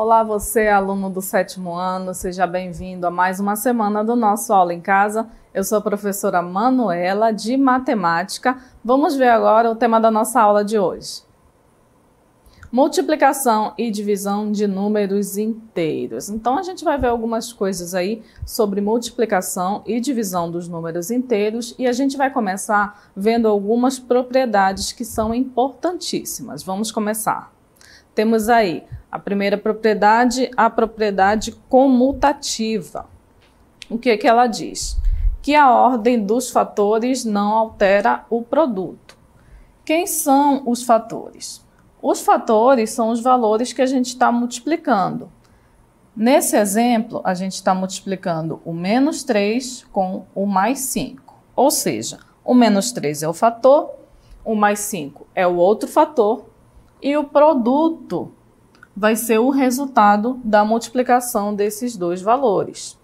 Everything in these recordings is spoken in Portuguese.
Olá, você, aluno do 7º ano, seja bem-vindo a mais uma semana do nosso Aula em Casa. Eu sou a professora Manuela, de Matemática. Vamos ver agora o tema da nossa aula de hoje. Multiplicação e divisão de números inteiros. Então, a gente vai ver algumas coisas aí sobre multiplicação e divisão dos números inteiros e a gente vai começar vendo algumas propriedades que são importantíssimas. Vamos começar. Temos aí a primeira propriedade, a propriedade comutativa. O que que ela diz? Que a ordem dos fatores não altera o produto. Quem são os fatores? Os fatores são os valores que a gente está multiplicando. Nesse exemplo, a gente está multiplicando o menos 3 com o mais 5. Ou seja, o menos 3 é o fator, o mais 5 é o outro fator, e o produto vai ser o resultado da multiplicação desses dois valores.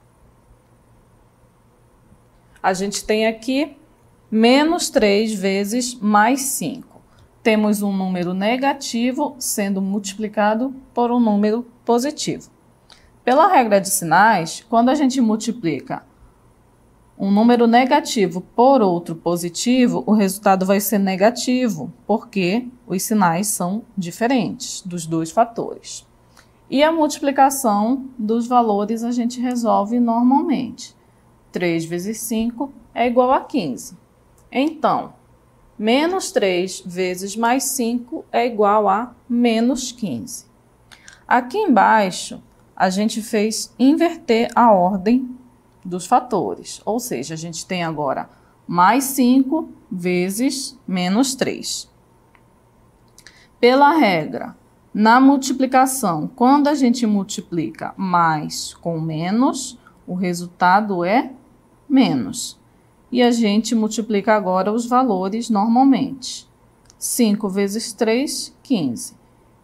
A gente tem aqui menos 3 vezes mais 5. Temos um número negativo sendo multiplicado por um número positivo. Pela regra de sinais, quando a gente multiplica um número negativo por outro positivo, o resultado vai ser negativo, porque os sinais são diferentes dos dois fatores. E a multiplicação dos valores a gente resolve normalmente. 3 vezes 5 é igual a 15. Então, menos 3 vezes mais 5 é igual a menos 15. Aqui embaixo, a gente fez inverter a ordem dos fatores, ou seja, a gente tem agora mais 5 vezes menos 3. Pela regra, na multiplicação, quando a gente multiplica mais com menos, o resultado é menos. E a gente multiplica agora os valores normalmente. 5 vezes 3, 15.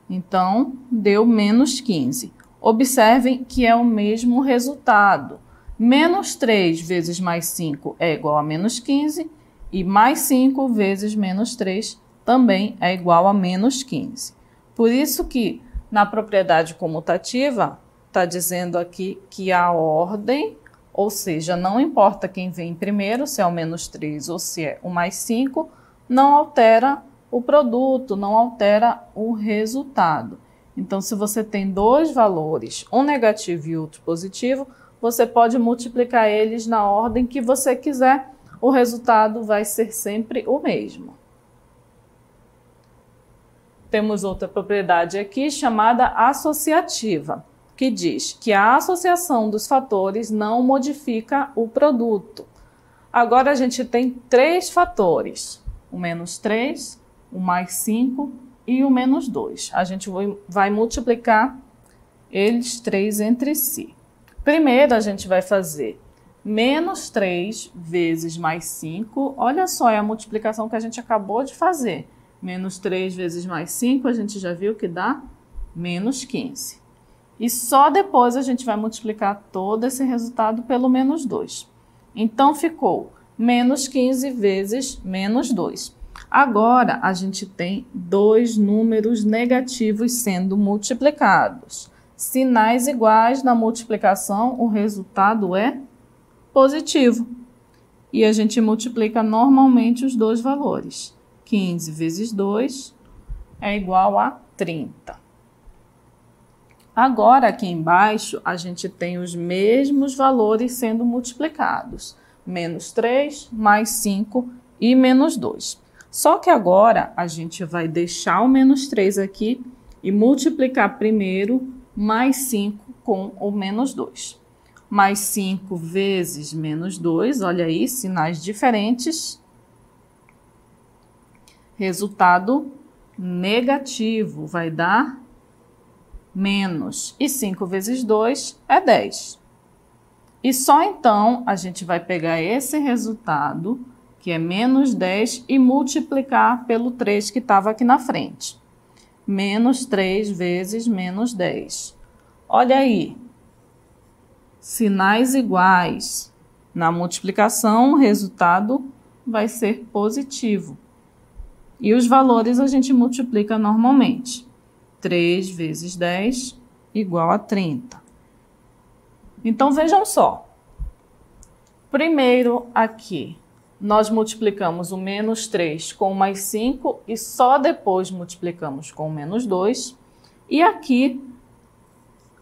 Então, deu menos 15. Observem que é o mesmo resultado. Menos 3 vezes mais 5 é igual a menos 15 e mais 5 vezes menos 3 também é igual a menos 15. Por isso que na propriedade comutativa está dizendo aqui que a ordem, ou seja, não importa quem vem primeiro, se é o menos 3 ou se é o mais 5, não altera o produto, não altera o resultado. Então, se você tem dois valores, um negativo e outro positivo, você pode multiplicar eles na ordem que você quiser, o resultado vai ser sempre o mesmo. Temos outra propriedade aqui chamada associativa, que diz que a associação dos fatores não modifica o produto. Agora a gente tem três fatores, o menos 3, o mais 5 e o menos 2. A gente vai multiplicar eles três entre si. Primeiro, a gente vai fazer menos 3 vezes mais 5. Olha só, é a multiplicação que a gente acabou de fazer. Menos 3 vezes mais 5, a gente já viu que dá menos 15. E só depois a gente vai multiplicar todo esse resultado pelo menos 2. Então, ficou menos 15 vezes menos 2. Agora, a gente tem dois números negativos sendo multiplicados. Sinais iguais na multiplicação, o resultado é positivo. E a gente multiplica normalmente os dois valores. 15 vezes 2 é igual a 30. Agora, aqui embaixo, a gente tem os mesmos valores sendo multiplicados. Menos 3, mais 5 e menos 2. Só que agora, a gente vai deixar o menos 3 aqui e multiplicar primeiro mais 5 com o menos 2. Mais 5 vezes menos 2, olha aí, sinais diferentes. Resultado negativo, vai dar menos. E 5 vezes 2 é 10. E só então a gente vai pegar esse resultado, que é menos 10, e multiplicar pelo 3 que estava aqui na frente. Menos 3 vezes menos 10. Olha aí, sinais iguais. Na multiplicação, o resultado vai ser positivo. E os valores a gente multiplica normalmente. 3 vezes 10 igual a 30. Então, vejam só. Primeiro, aqui, nós multiplicamos o menos 3 com o mais 5 e só depois multiplicamos com o menos 2. E aqui,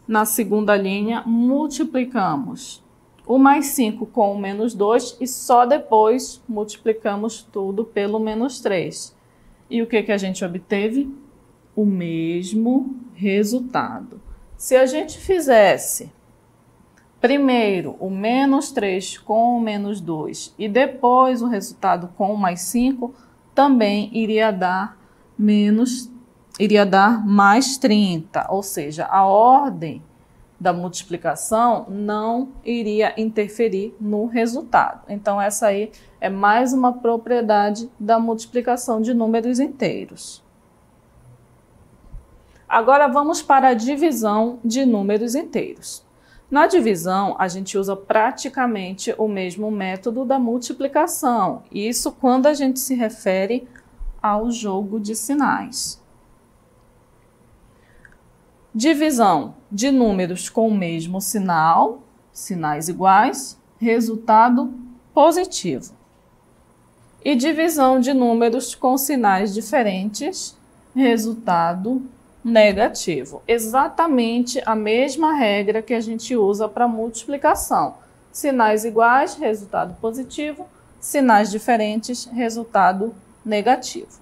na segunda linha, multiplicamos o mais 5 com o menos 2 e só depois multiplicamos tudo pelo menos 3. E o que a gente obteve? O mesmo resultado. Se a gente fizesse primeiro o menos 3 com o menos 2 e depois o resultado com o mais 5, também iria dar mais 30, ou seja, a ordem da multiplicação não iria interferir no resultado. Então, essa aí é mais uma propriedade da multiplicação de números inteiros. Agora, vamos para a divisão de números inteiros. Na divisão, a gente usa praticamente o mesmo método da multiplicação. Isso quando a gente se refere ao jogo de sinais. Divisão de números com o mesmo sinal, sinais iguais, resultado positivo. E divisão de números com sinais diferentes, resultado negativo. Exatamente a mesma regra que a gente usa para multiplicação. Sinais iguais, resultado positivo. Sinais diferentes, resultado negativo.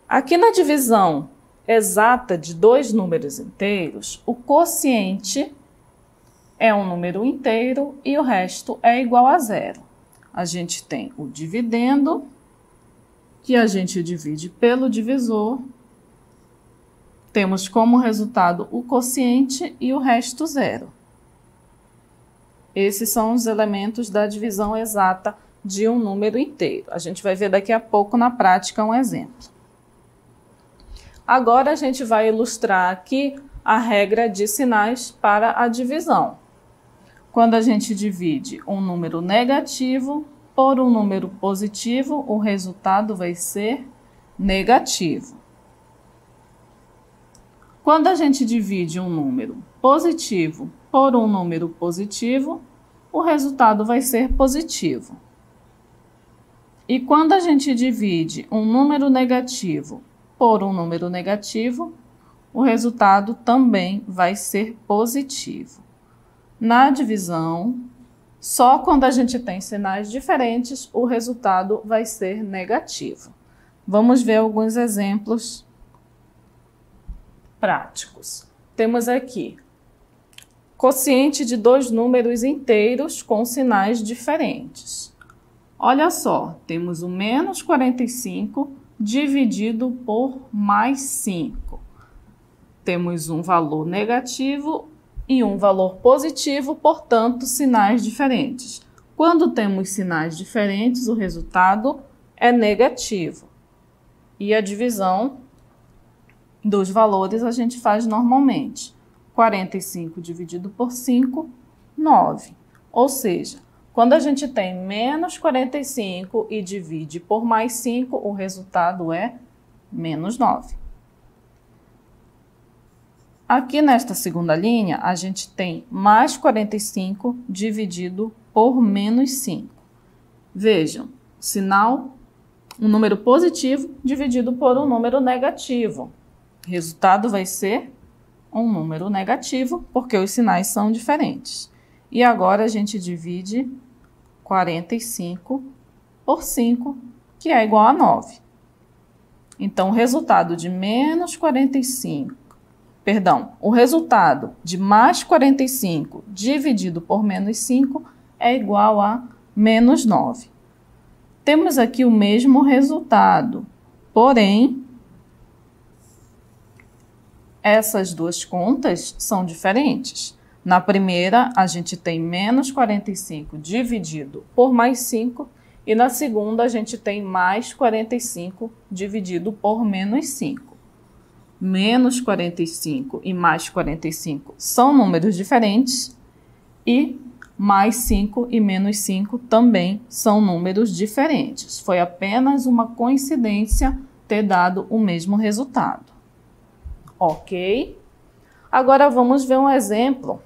Aqui na divisão exata de dois números inteiros, o quociente é um número inteiro e o resto é igual a zero. A gente tem o dividendo, que a gente divide pelo divisor. Temos como resultado o quociente e o resto zero. Esses são os elementos da divisão exata de um número inteiro. A gente vai ver daqui a pouco na prática um exemplo. Agora a gente vai ilustrar aqui a regra de sinais para a divisão. Quando a gente divide um número negativo por um número positivo, o resultado vai ser negativo. Quando a gente divide um número positivo por um número positivo, o resultado vai ser positivo. E quando a gente divide um número negativo por um número negativo, o resultado também vai ser positivo. Na divisão, só quando a gente tem sinais diferentes, o resultado vai ser negativo. Vamos ver alguns exemplos práticos. Temos aqui quociente de dois números inteiros com sinais diferentes. Olha só, temos o menos 45 dividido por mais 5. Temos um valor negativo e um valor positivo, portanto, sinais diferentes. Quando temos sinais diferentes, o resultado é negativo. E a divisão dos valores a gente faz normalmente. 45 dividido por 5, 9. Ou seja, quando a gente tem menos 45 e divide por mais 5, o resultado é menos 9. Aqui nesta segunda linha, a gente tem mais 45 dividido por menos 5. Vejam, sinal, um número positivo dividido por um número negativo. O resultado vai ser um número negativo, porque os sinais são diferentes. E agora a gente divide 45 por 5, que é igual a 9. Então, o resultado de menos 45, o resultado de mais 45 dividido por menos 5 é igual a menos 9. Temos aqui o mesmo resultado, porém, essas duas contas são diferentes. Na primeira, a gente tem menos 45 dividido por mais 5, e na segunda, a gente tem mais 45 dividido por menos 5. Menos 45 e mais 45 são números diferentes, e mais 5 e menos 5 também são números diferentes. Foi apenas uma coincidência ter dado o mesmo resultado. Ok? Agora vamos ver um exemplo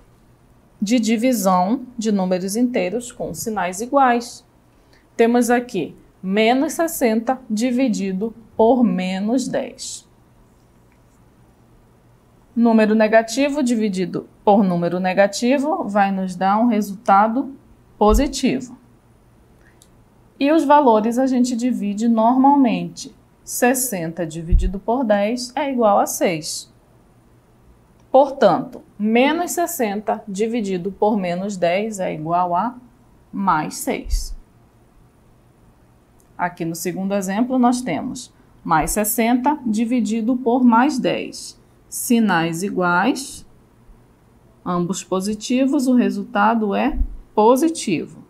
de divisão de números inteiros com sinais iguais. Temos aqui menos 60 dividido por menos 10. Número negativo dividido por número negativo vai nos dar um resultado positivo. E os valores a gente divide normalmente. 60 dividido por 10 é igual a 6. Portanto, menos 60 dividido por menos 10 é igual a mais 6. Aqui no segundo exemplo nós temos mais 60 dividido por mais 10. Sinais iguais, ambos positivos, o resultado é positivo.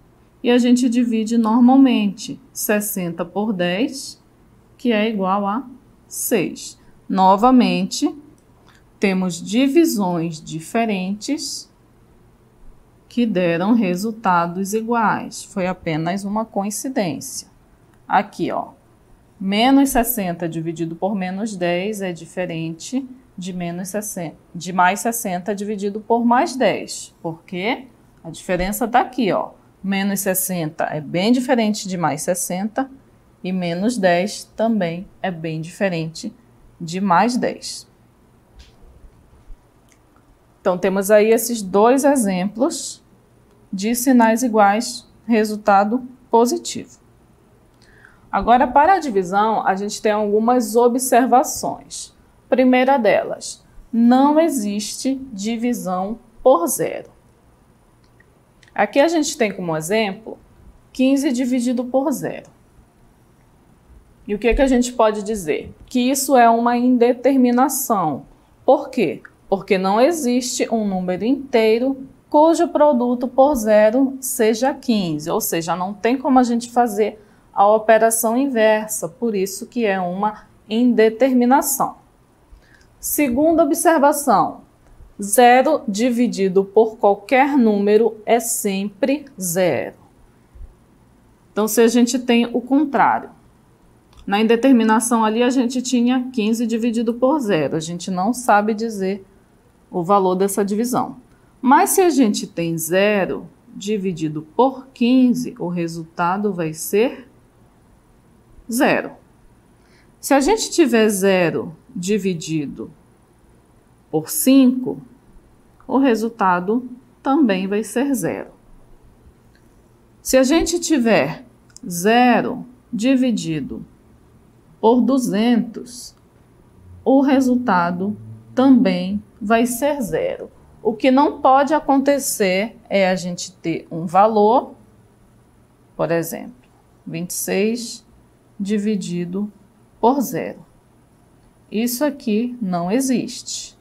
E a gente divide normalmente 60 por 10, que é igual a 6. Novamente, temos divisões diferentes que deram resultados iguais. Foi apenas uma coincidência. Aqui, ó, menos 60 dividido por menos 10 é diferente de mais 60 dividido por mais 10. Porque a diferença está aqui, ó. Menos 60 é bem diferente de mais 60 e menos 10 também é bem diferente de mais 10. Então, temos aí esses dois exemplos de sinais iguais, resultado positivo. Agora, para a divisão, a gente tem algumas observações. Primeira delas, não existe divisão por zero. Aqui a gente tem como exemplo 15 dividido por zero. E o que a gente pode dizer? Que isso é uma indeterminação. Por quê? Porque não existe um número inteiro cujo produto por zero seja 15, ou seja, não tem como a gente fazer a operação inversa, por isso que é uma indeterminação. Segunda observação, 0 dividido por qualquer número é sempre 0. Então, se a gente tem o contrário, na indeterminação ali a gente tinha 15 dividido por 0, a gente não sabe dizer o valor dessa divisão. Mas se a gente tem 0 dividido por 15, o resultado vai ser 0. Se a gente tiver 0 dividido por 5, o resultado também vai ser 0. Se a gente tiver 0 dividido por 200, o resultado também vai ser 0. O que não pode acontecer é a gente ter um valor, por exemplo, 26 dividido por 0. Isso aqui não existe.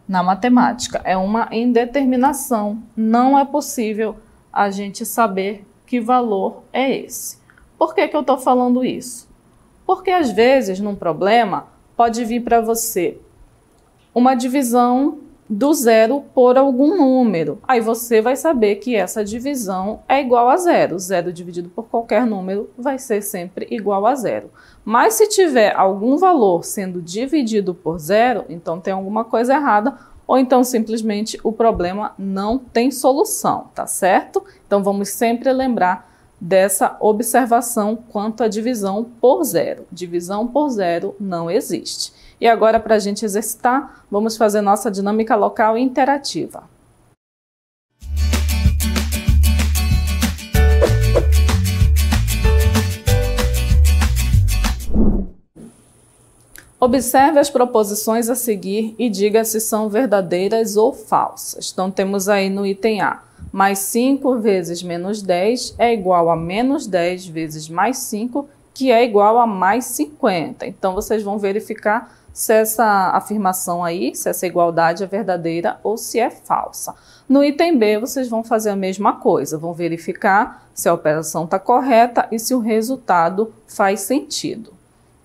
Na matemática, é uma indeterminação. Não é possível a gente saber que valor é esse. Por que eu estou falando isso? Porque às vezes, num problema, pode vir para você uma divisão do zero por algum número. Aí você vai saber que essa divisão é igual a 0. 0 dividido por qualquer número vai ser sempre igual a 0. Mas se tiver algum valor sendo dividido por 0, então tem alguma coisa errada, ou então simplesmente o problema não tem solução, tá certo? Então vamos sempre lembrar dessa observação quanto à divisão por 0. Divisão por 0 não existe. E agora, para a gente exercitar, vamos fazer nossa dinâmica local interativa. Observe as proposições a seguir e diga se são verdadeiras ou falsas. Então, temos aí no item A, mais 5 vezes menos 10 é igual a menos 10 vezes mais 5, que é igual a mais 50. Então, vocês vão verificar se essa afirmação aí, se essa igualdade é verdadeira ou se é falsa. No item B, vocês vão fazer a mesma coisa, vão verificar se a operação está correta e se o resultado faz sentido.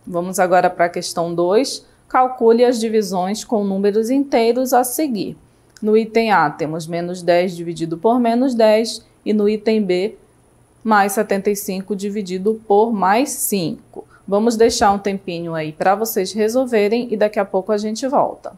Vamos agora para a questão 2. Calcule as divisões com números inteiros a seguir. No item A, temos menos 10 dividido por menos 10 e no item B, mais 75 dividido por mais 5. Vamos deixar um tempinho aí para vocês resolverem e daqui a pouco a gente volta.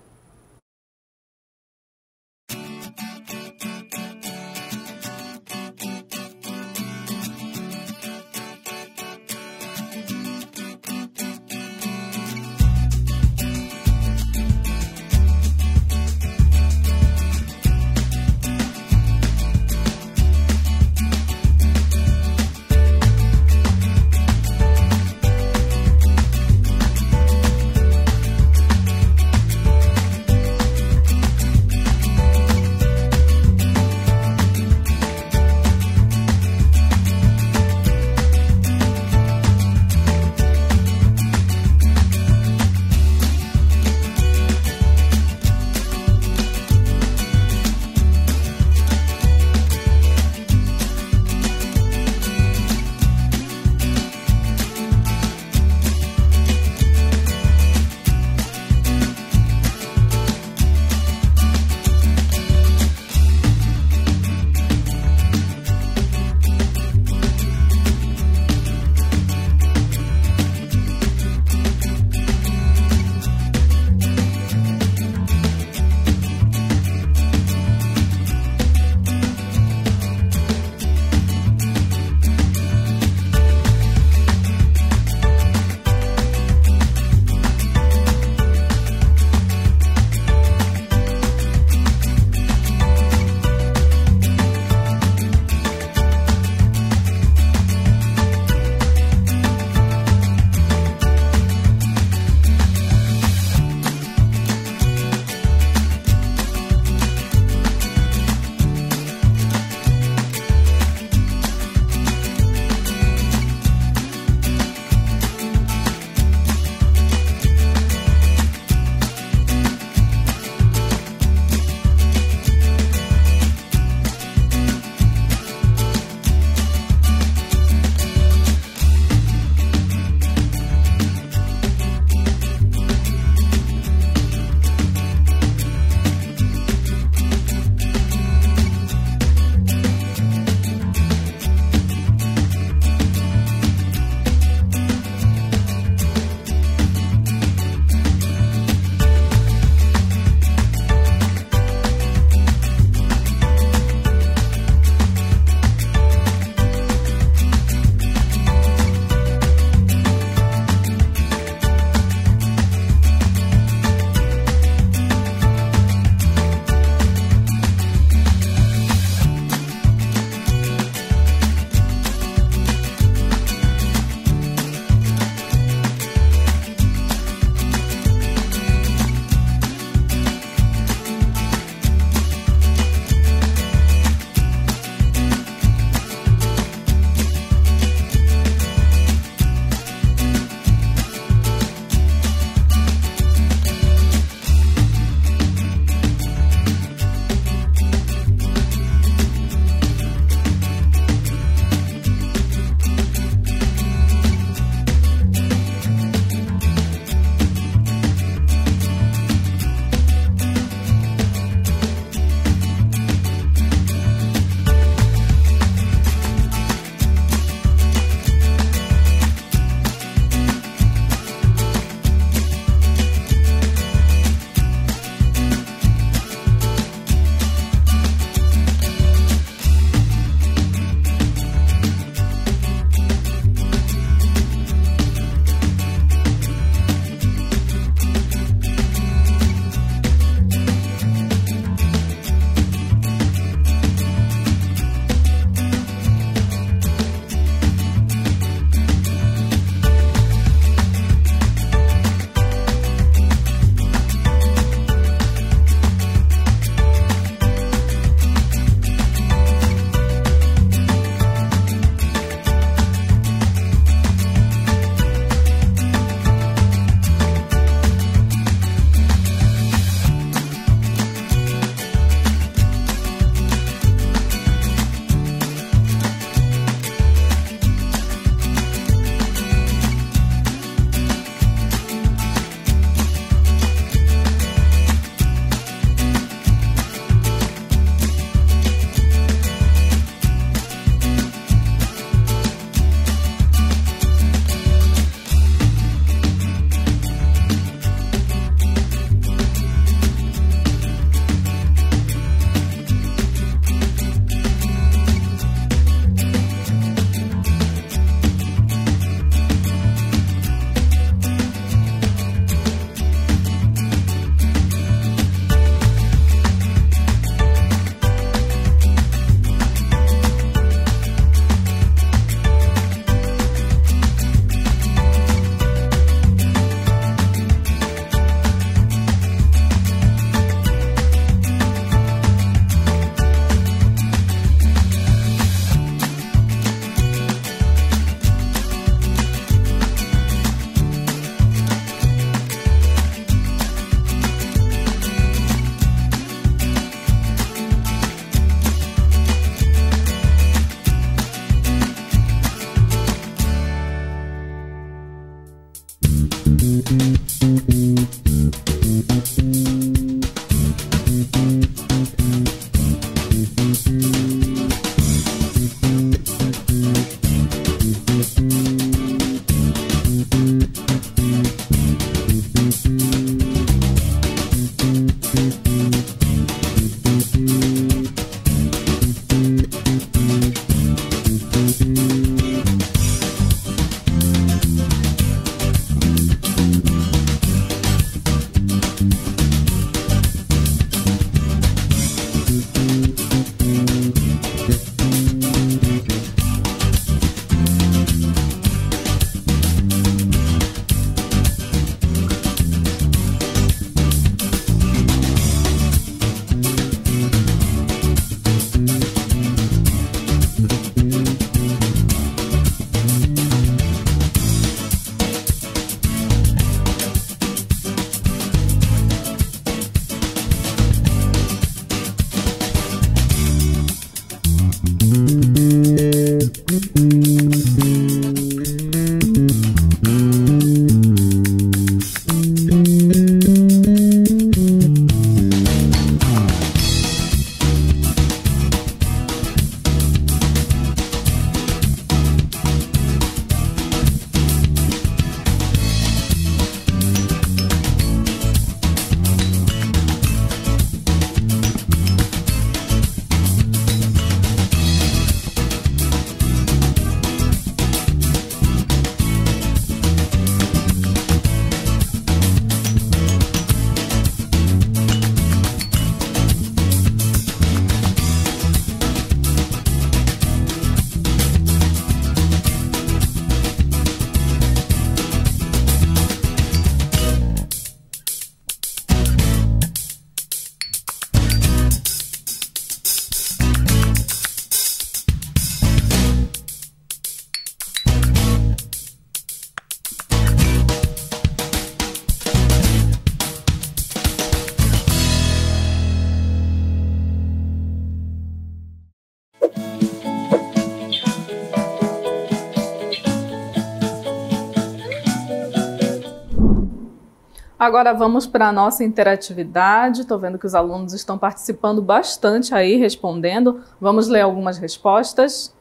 Agora vamos para a nossa interatividade. Estou vendo que os alunos estão participando bastante aí, respondendo. Vamos ler algumas respostas.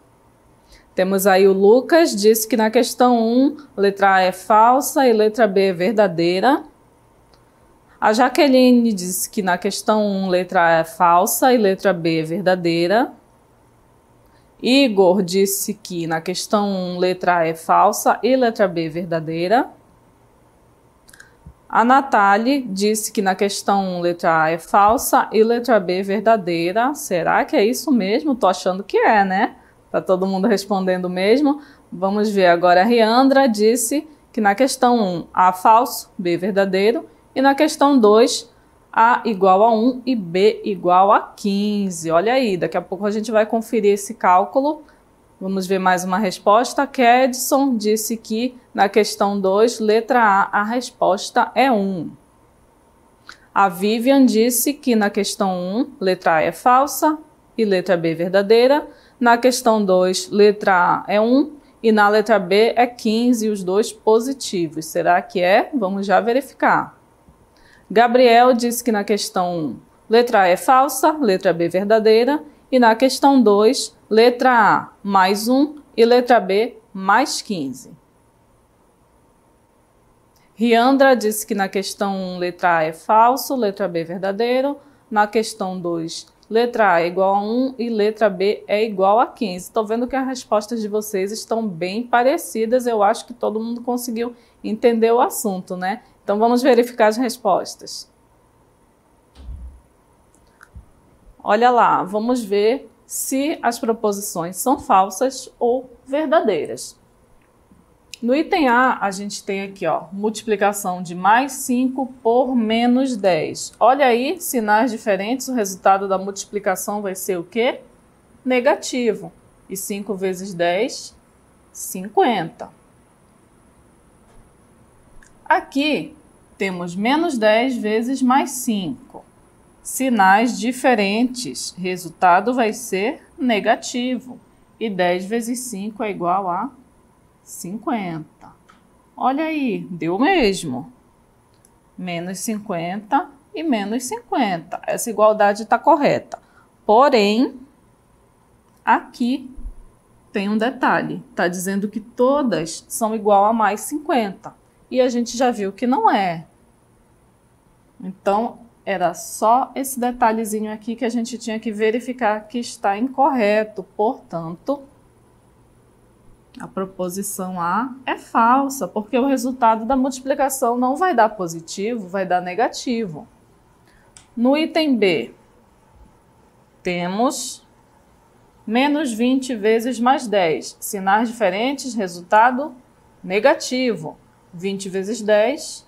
Temos aí o Lucas, disse que na questão 1, letra A é falsa e letra B é verdadeira. A Jaqueline disse que na questão 1, letra A é falsa e letra B é verdadeira. Igor disse que na questão 1, letra A é falsa e letra B é verdadeira. A Natália disse que na questão 1, letra A é falsa e letra B é verdadeira. Será que é isso mesmo? Tô achando que é, né? Tá todo mundo respondendo mesmo. Vamos ver agora. A Riandra disse que na questão 1, A falso, B verdadeiro. E na questão 2, A igual a 1 e B igual a 15. Olha aí, daqui a pouco a gente vai conferir esse cálculo. Vamos ver mais uma resposta. Kedson disse que na questão 2, letra A resposta é 1. A Vivian disse que na questão 1, letra A é falsa e letra B verdadeira. Na questão 2, letra A é 1 e na letra B é 15, os dois positivos. Será que é? Vamos já verificar. Gabriel disse que na questão 1, letra A é falsa, letra B verdadeira. E na questão 2, letra A mais 1 e letra B mais 15. Riandra disse que na questão 1, letra A é falso, letra B verdadeiro. Na questão 2, letra A é igual a 1 e letra B é igual a 15. Estou vendo que as respostas de vocês estão bem parecidas. Eu acho que todo mundo conseguiu entender o assunto, né? Então vamos verificar as respostas. Olha lá, vamos ver se as proposições são falsas ou verdadeiras. No item A, a gente tem aqui, ó, multiplicação de mais 5 por menos 10. Olha aí, sinais diferentes, o resultado da multiplicação vai ser o quê? Negativo. E 5 vezes 10, 50. Aqui temos menos 10 vezes mais 5. Sinais diferentes, resultado vai ser negativo. E 10 vezes 5 é igual a 50. Olha aí, deu mesmo. Menos 50 e menos 50. Essa igualdade está correta. Porém, aqui tem um detalhe. Está dizendo que todas são igual a mais 50. E a gente já viu que não é. Então, Era só esse detalhezinho aqui que a gente tinha que verificar que está incorreto. Portanto, a proposição A é falsa, porque o resultado da multiplicação não vai dar positivo, vai dar negativo. No item B, temos menos 20 vezes mais 10. Sinais diferentes, resultado negativo. 20 vezes 10,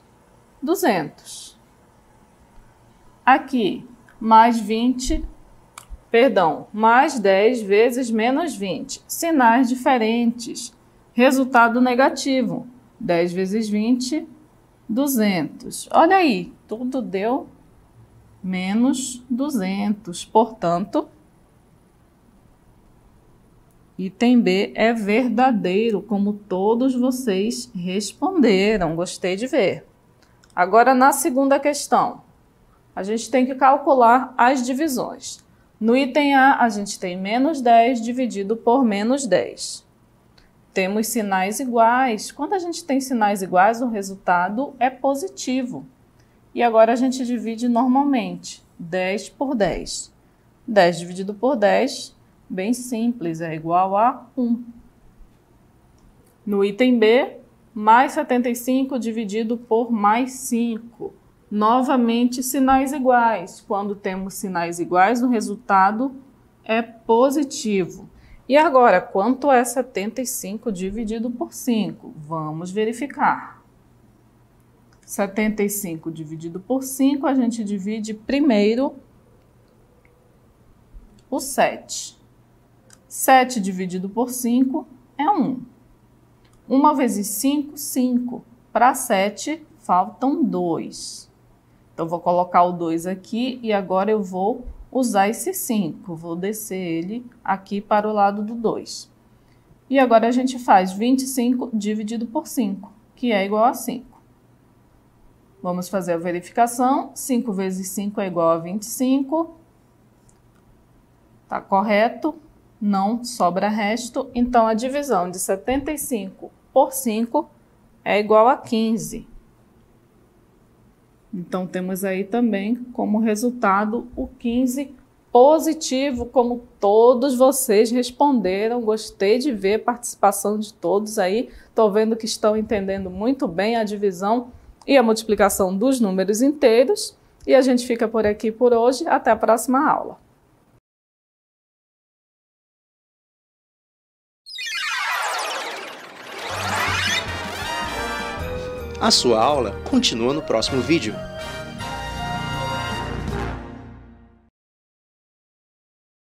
200. Aqui, mais 10 vezes menos 20. Sinais diferentes. Resultado negativo. 10 vezes 20, 200. Olha aí, tudo deu menos 200. Portanto, item B é verdadeiro, como todos vocês responderam. Gostei de ver. Agora, na segunda questão, a gente tem que calcular as divisões. No item A, a gente tem menos 10 dividido por menos 10. Temos sinais iguais. Quando a gente tem sinais iguais, o resultado é positivo. E agora a gente divide normalmente. 10 por 10. 10 dividido por 10, bem simples, é igual a 1. No item B, mais 75 dividido por mais 5. Novamente, sinais iguais. Quando temos sinais iguais, o resultado é positivo. E agora, quanto é 75 dividido por 5? Vamos verificar. 75 dividido por 5, a gente divide primeiro o 7. 7 dividido por 5 é 1. 1 vezes 5, 5. Para 7, faltam 2. Então, vou colocar o 2 aqui e agora eu vou usar esse 5. Vou descer ele aqui para o lado do 2. E agora a gente faz 25 dividido por 5, que é igual a 5. Vamos fazer a verificação. 5 vezes 5 é igual a 25. Tá correto? Não sobra resto. Então, a divisão de 75 por 5 é igual a 15. Então, temos aí também como resultado o 15 positivo, como todos vocês responderam. Gostei de ver a participação de todos aí. Estou vendo que estão entendendo muito bem a divisão e a multiplicação dos números inteiros. E a gente fica por aqui por hoje. Até a próxima aula. A sua aula continua no próximo vídeo.